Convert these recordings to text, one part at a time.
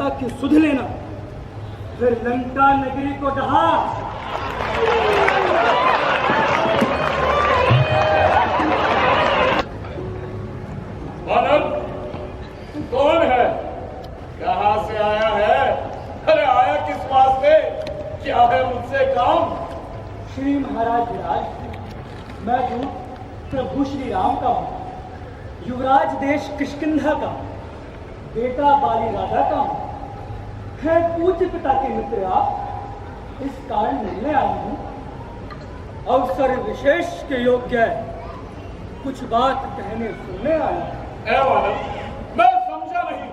लंका की सुध लेना, फिर लंका नगरी को ढहा। मानव, तू कौन है? कहां से आया है? अरे आया किस वास्ते? क्या है मुझसे काम? श्री महाराज विराज, मैं हूँ प्रभु श्री राम का हूँ, युवराज देश किष्किंधा का, बेटा बाली राजा का हूँ। है पूज्य पिता के मित्र आप, इस कारण मिलने आई हूँ। अवसर विशेष के योग्य है, कुछ बात कहने सुनने आया हूँ। मैं समझा नहीं,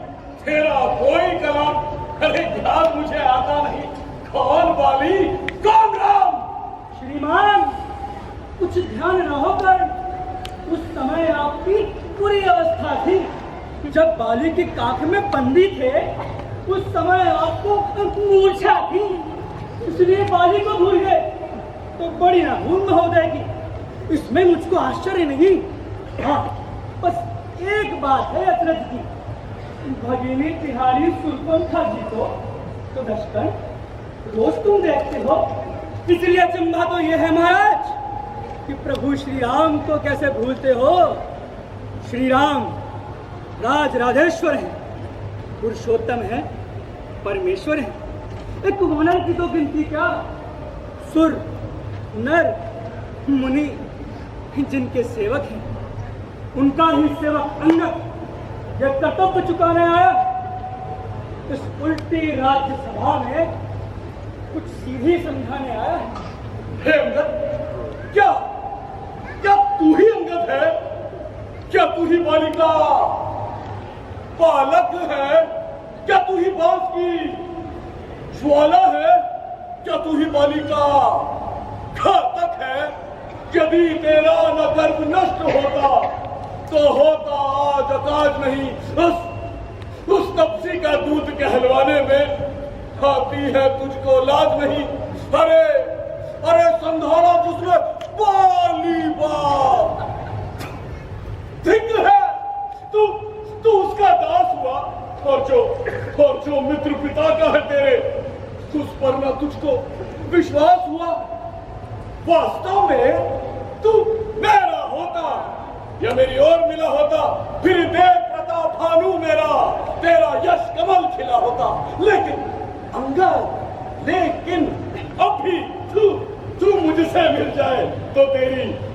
तेरा कोई कलाम अरे ध्यान मुझे आता नहीं। कौन बाली, कौन राम? श्रीमान, कुछ ध्यान न होकर उस समय आपकी बुरी अवस्था थी। जब बाली की काख में बंदी थे, उस समय आपको मूर्छा थी, इसलिए बाली को भूल गए। तो बड़ी ना भूल महोदय की, इसमें मुझको आश्चर्य नहीं। हाँ, बस एक बात है अचरज की, भगिनी तिहारी सुरपंखा जी को तो दशकन रोज तुम देखते हो, इसलिए अचंभा तो यह है महाराज कि प्रभु श्री राम को कैसे भूलते हो। श्री राम राज राजेश्वर हैं, पुरुषोत्तम है, परमेश्वर है। एक हुनर की तो गिनती क्या, सुर नर मुनि जिनके सेवक हैं, उनका ही सेवक अंगद यह कर्तव्य चुकाने आया। इस उल्टी राज्यसभा में कुछ सीधी समझाने आया है। हे अंगद, क्या क्या तू ही अंगद है? क्या तू ही बालिका बालक है? क्या तू ही बांस की ज्वाला है? क्या तू ही बालिका घातक है? यदि तेरा न गर्भ नष्ट होता तो होता आज अकाज नहीं। उस तपसी का दूध कहलवाने में आती है तुझको लाज नहीं। अरे अरे संधारा जिसमें बाली बाप ठीक है, तू उसका दास हुआ, और जो मित्र पिता का है तेरे, उस पर ना तुझको विश्वास हुआ। वास्तव में तू मेरा होता या मेरी ओर मिला होता, फिर देव प्रताप भानु मेरा तेरा यश कमल खिला होता। लेकिन अंगद, लेकिन अभी तू मुझसे मिल जाए तो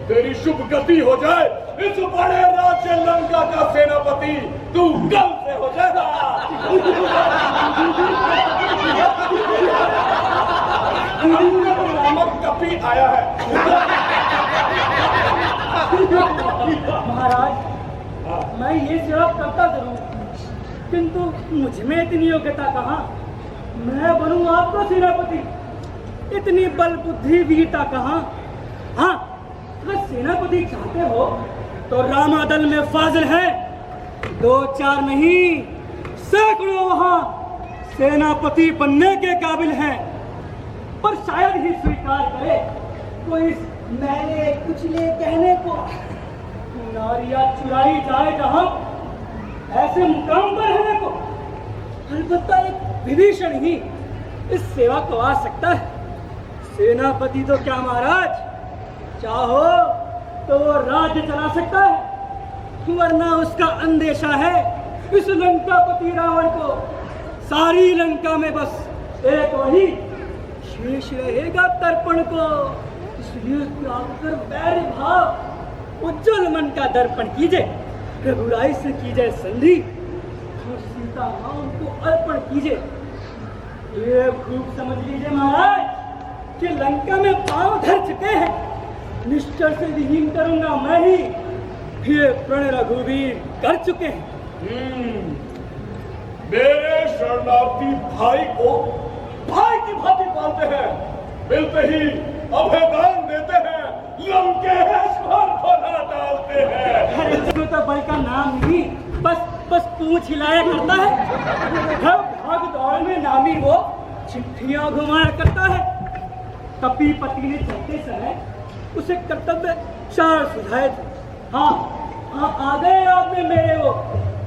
तेरी शुभ गति हो जाए। इस बड़े राज्य लंका का सेनापति तू कल से हो जाएगा। अंगद नामक कपी आया है। महाराज, मैं ये सेवा करता जरूर, किंतु मुझ में इतनी योग्यता कहाँ। मैं बनूं आपका सेनापति, इतनी बल बुद्धि वीरता कहाँ। हाँ, अगर सेनापति चाहते हो तो रामादल में फाजिल है, 2-4 नहीं सैकड़ों वहां सेनापति बनने के काबिल हैं। पर शायद ही स्वीकार करे कोई मैंने कुचले कहने को। नारियां चुराई जाए जहां, ऐसे मुकाम पर रहने को अलबत्ता एक विभीषण ही इस सेवा को आ सकता है। सेनापति तो क्या महाराज, चाहो तो वो राज्य चला सकता है, वरना उसका अंदेशा है इस लंकापति रावण को। सारी लंका में बस एक वही शेष रहेगा तर्पण को। इसलिए त्यागकर वैर भाव उज्जवल मन का दर्पण कीजिए, रघुराई से कीजिए संधि, और सीता राम को अर्पण कीजिए। ये खूब समझ लीजिए महाराज कि लंका में पांव धर चुके हैं, निश्चय से विहीन करूंगा मैं ही, ये प्रण रघुवीर कर चुके हैं। मेरे शरणार्थी भाई को भाई की भांति पालते हैं, मिलते ही अभयदान देते हैं, लंकेश्वर को ना डालते हैं। अरे तो बल का नाम नहीं, बस पूंछ हिलाया करता है। भाग दौड़ में नामी वो चिट्ठियां घुमाया करता है। कपी पति ने चलते समय उसे कर्तव्य 4 सुझाए थे। हाँ, आ गए आपने मेरे वो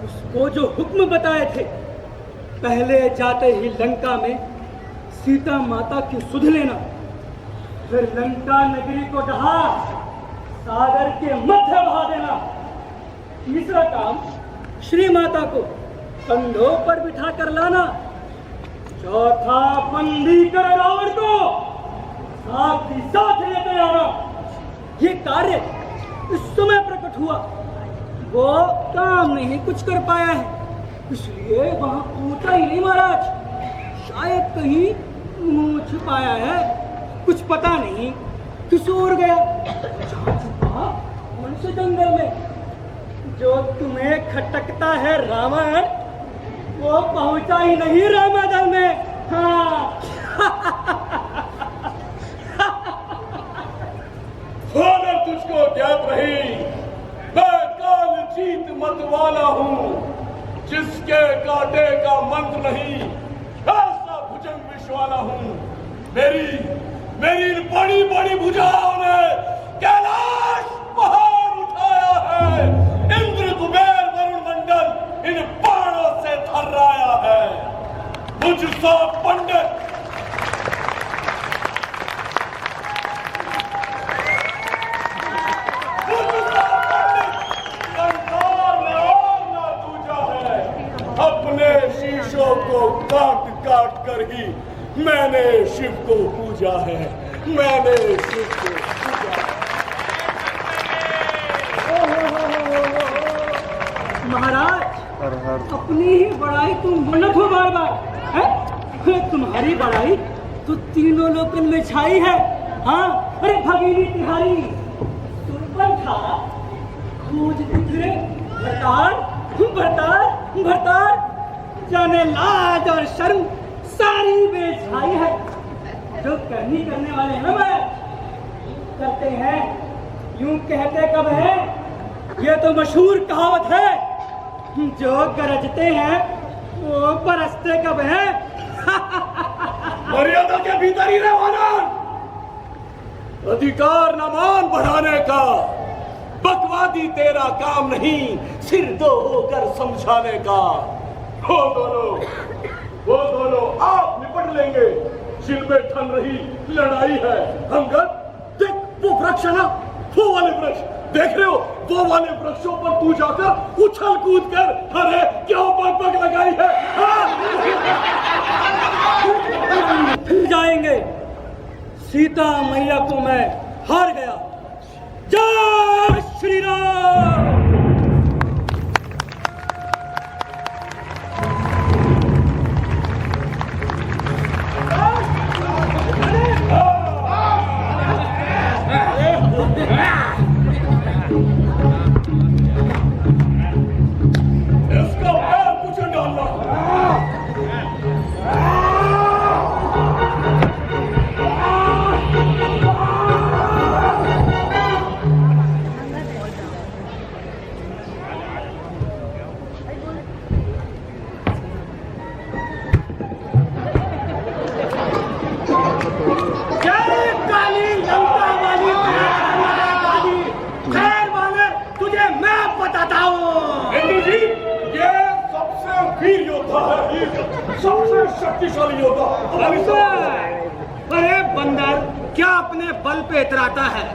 उसको जो हुक्म बताए थे। पहले जाते ही लंका में सीता माता की सुध लेना, फिर लंका नगरी को ढहा सागर के मध्य बहा देना। तीसरा काम, श्री माता को कंधों पर बिठा कर लाना। चौथा, बंदी कर रावण को साथ ही साथ लेते आना। ये कार्य इस समय प्रकट हुआ, वो काम नहीं कुछ कर पाया है, इसलिए वहां पूछा ही नहीं महाराज। शायद कहीं मुंह छुपाया है, कुछ पता नहीं किस ओर गया। जहां छुपा कौन से जंगल में? जो तुम्हें खटकता है रावण, वो पहुंचा ही नहीं रामादल में। हाँ अगर तुझको ज्ञात रही, मैं काल जीत मत वाला हूँ, जिसके कांटे का मंत्र नहीं, ऐसा भुजंग विष वाला हूँ। मेरी इन बड़ी बड़ी भुजाओं ने कैलाश पहाड़ उठाया है, इंद्र कुबेर वरुण मंडल इन बाणों से थर्राया है। मुझसा पंडित अपने शीशों को काट काट कर ही मैंने शिव को पूजा है, मैंने शिव को पूजा है। महाराज, अपनी ही बड़ाई तुम बोलत हो बार बार है? तुम्हारी बड़ाई तो तीनों लोकन में छाई है। हाँ, अरे भगीनी तिहारी सुरपन था, खोज दिखरे भरतार जाने लाज और शर्म सारी बेछाई है। जो करने वाले हैं मैं करते हैं, यूं कहते कब है? ये तो मशहूर कहावत है, जो गरजते हैं वो बरसते कब है। मर्यादा के भीतर ही रहना, अधिकार न मान बढ़ाने का। बकवादी तेरा काम नहीं, सिर दो होकर समझाने का। वो दोनों आप निपट लेंगे, जिनमें ठन रही लड़ाई है। अंगद, देख वो वृक्ष है ना, वो वाले वृक्ष देख रहे हो? वो वाले वृक्षों पर तू जाकर उछल कूद कर, अरे क्या पग लगाई है। फिर जाएंगे, सीता मैया को मैं हार गया। जय श्री राम। इसका पैर कुछ डालना। सबसे शक्तिशाली योद्धा। अरे बंदर, क्या अपने बल पे इतराता है?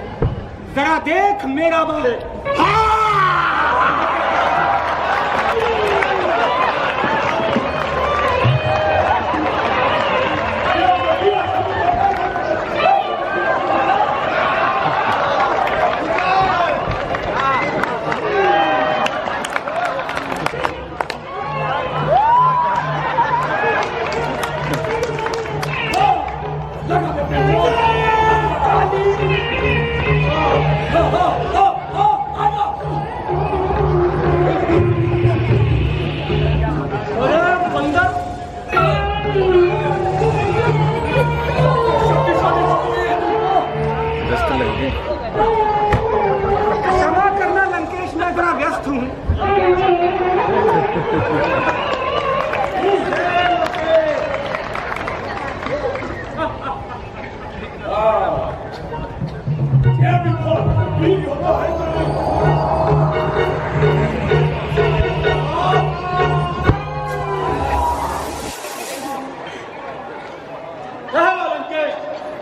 जरा देख मेरा बल।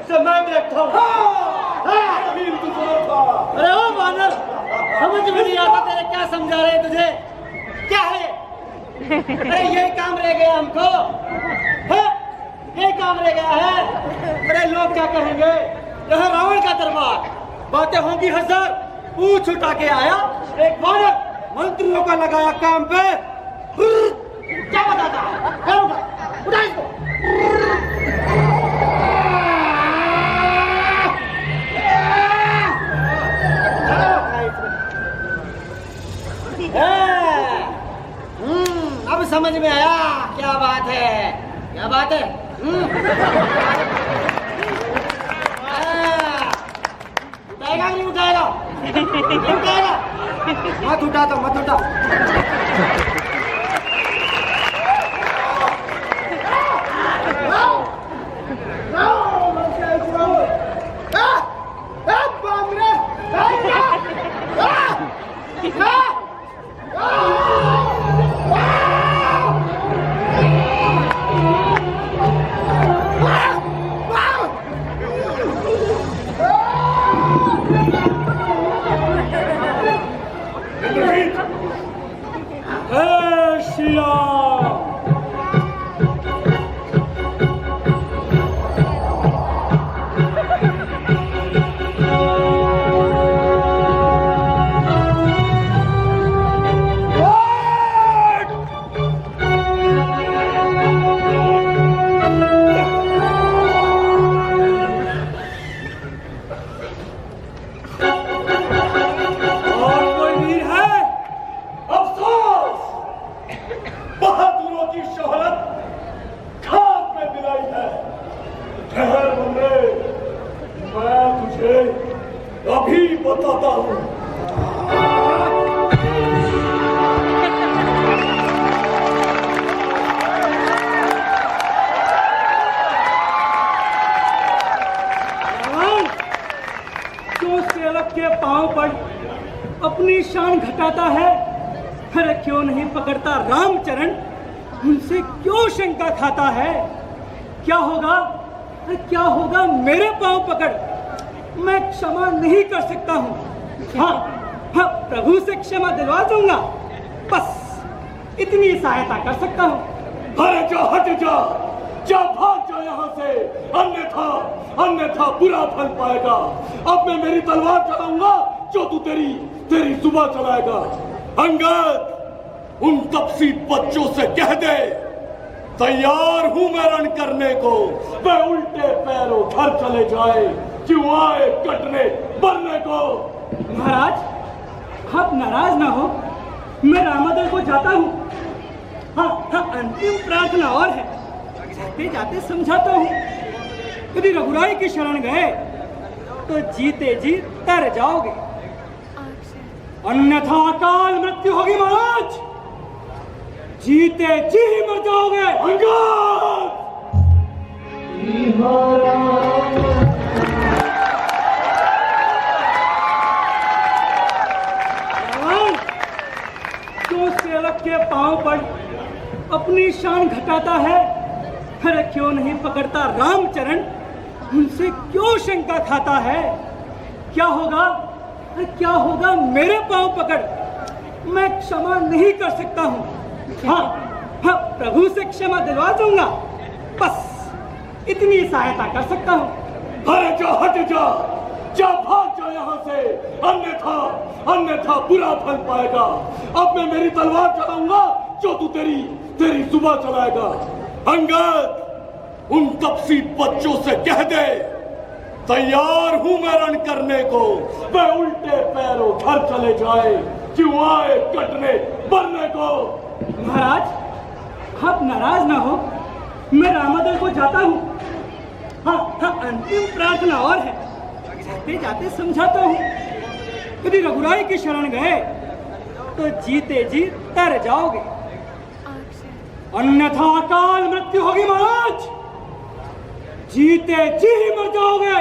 से मैं देखता हूँ। यही इंतजार था। अरे ओ वानर, समझ में नहीं आता तेरे क्या समझा रहे तुझे? क्या है? अरे यही काम रह गया हमको, है? यही काम रह गया है। अरे लोग क्या कहेंगे? यह रावण का दरबार, बातें होंगी हजार। पूछ उठा के आया एक वानर, मंत्रियों का लगाया काम पे। क्या बताता है? उठा इसको। अब समझ में आया क्या बात है, क्या बात है। उठाएगा नहीं उठाएगा? नहीं उठाएगा? मत उठा तो मत उठा। अभी बताता हूँ। क्यों सेवक के पांव पर अपनी शान घटाता है? अरे क्यों नहीं पकड़ता रामचरण? उनसे क्यों शंका खाता है? क्या होगा? अरे क्या होगा मेरे पांव पकड़? मैं क्षमा नहीं कर सकता हूँ। हाँ, प्रभु से क्षमा दिलवा दूंगा, बस इतनी सहायता कर सकता हूँ। अरे जा, हट जा, जा, भाग जा यहाँ से, अन्यथा बुरा फल पाएगा। अब मैं मेरी तलवार चलाऊंगा जो तू तेरी सुबह चलाएगा। अंगद, उन तपसी बच्चों से कह दे तैयार हूं मैं रण करने को। मैं उल्टे पैरों घर चले जाए, क्यों आए कटने मरने को। महाराज, आप नाराज ना हो, मैं रामादल को जाता हूँ। हाँ, अंतिम प्रार्थना और है, जाते जाते समझाता हूँ। यदि रघुराई की शरण गए तो जीते जी तर जाओगे, अन्यथा अकाल मृत्यु होगी महाराज। जीते जी मर जाओगे। क्यों सेवक के पांव पर अपनी शान घटाता है? अरे क्यों नहीं पकड़ता रामचरण? उनसे क्यों शंका खाता है? क्या होगा? अरे क्या होगा मेरे पांव पकड़? मैं क्षमा नहीं कर सकता हूँ। हाँ, प्रभु से क्षमा दिलवा दूंगा, बस इतनी सहायता कर सकता हूँ। अरे जा, हट जा, जा, भाग जा यहाँ से, अन्यथा बुरा फल पाएगा। अब मैं मेरी तलवार चलाऊंगा जो तू तेरी सुबह चलाएगा। अंगद, उन तपसी बच्चों से कह दे तैयार हूं मैं रण करने को। मैं उल्टे पैरों घर चले जाए, क्यों आए कटने मरने को। महाराज, आप नाराज ना हो, मैं रामादल को जाता हूँ। हाँ, अंतिम प्रार्थना और है, जाते जाते समझाता हूँ। यदि रघुराई की शरण गए तो जीते जी तर जाओगे, अन्यथा अकाल मृत्यु होगी महाराज। जीते जी मर जाओगे।